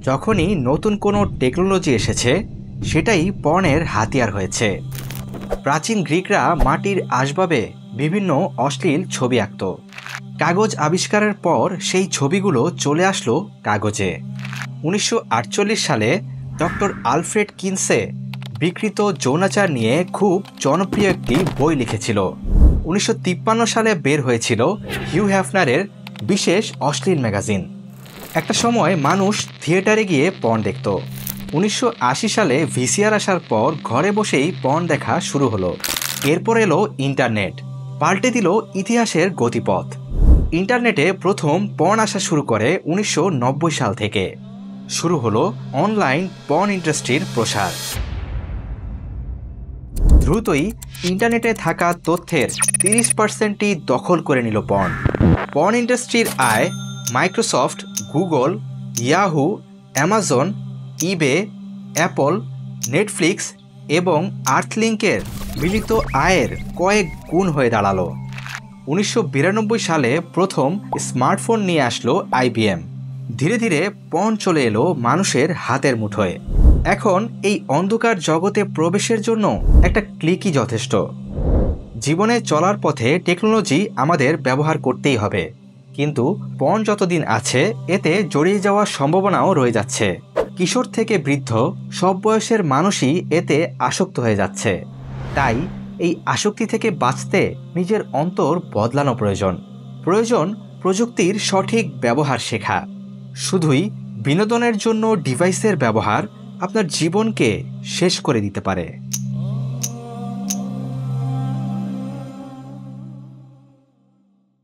যখনই নতুন কোনো টেকনোলজি এসেছে সেটাই পর্নের হাতিয়ার হয়েছে। প্রাচীন গ্রিকরা মাটির আসবাবে বিভিন্ন অশ্লীল ছবি আঁকত। কাগজ আবিষ্কারের পর সেই ছবিগুলো চলে আসলো কাগজে। 1948 সালে ডক্টর আলফ্রেড কিনসে বিকৃত যৌনাচার নিয়ে খুব জনপ্রিয় একটি বই লিখেছিল। 1953 সালে বের হয়েছিল হিউ হ্যাফনারের বিশেষ অশ্লীল ম্যাগাজিন। একটা সময় মানুষ থিয়েটারে গিয়ে পর্ন দেখত। 1980 সালে ভিসিআর আসার পর ঘরে বসেই পর্ন দেখা শুরু হলো। এরপর এলো ইন্টারনেট, পাল্টে দিল ইতিহাসের গতিপথ। ইন্টারনেটে প্রথম পর্ন আসা শুরু করে 1990 সাল থেকে। শুরু হলো অনলাইন পর্ন ইন্ডাস্ট্রির প্রসার। দ্রুতই ইন্টারনেটে থাকা তথ্যের 30%ই দখল করে নিল পর্ন। পর্ন ইন্ডাস্ট্রির আয় মাইক্রোসফট, গুগল, ইয়াহু, অ্যামাজন, ইবে, অ্যাপল, নেটফ্লিক্স এবং আর্থলিংকের মিলিত আয়ের কয়েক গুণ হয়ে দাঁড়ালো। 1992 সালে প্রথম স্মার্টফোন নিয়ে আসলো আইবিএম। ধীরে ধীরে পর্ন চলে এলো মানুষের হাতের মুঠোয়। এখন এই অন্ধকার জগতে প্রবেশের জন্য একটা ক্লিকই যথেষ্ট। জীবনে চলার পথে টেকনোলজি আমাদের ব্যবহার করতেই হবে, কিন্তু পর্ন যতদিন আছে এতে জড়িয়ে যাওয়ার সম্ভাবনাও রয়ে যাচ্ছে। কিশোর থেকে বৃদ্ধ সব বয়সের মানুষই এতে আসক্ত হয়ে যাচ্ছে। তাই এই আসক্তি থেকে বাঁচতে নিজের অন্তর বদলানো প্রয়োজন প্রযুক্তির সঠিক ব্যবহার শেখা। শুধুই বিনোদনের জন্য ডিভাইসের ব্যবহার আপনার জীবনকে শেষ করে দিতে পারে।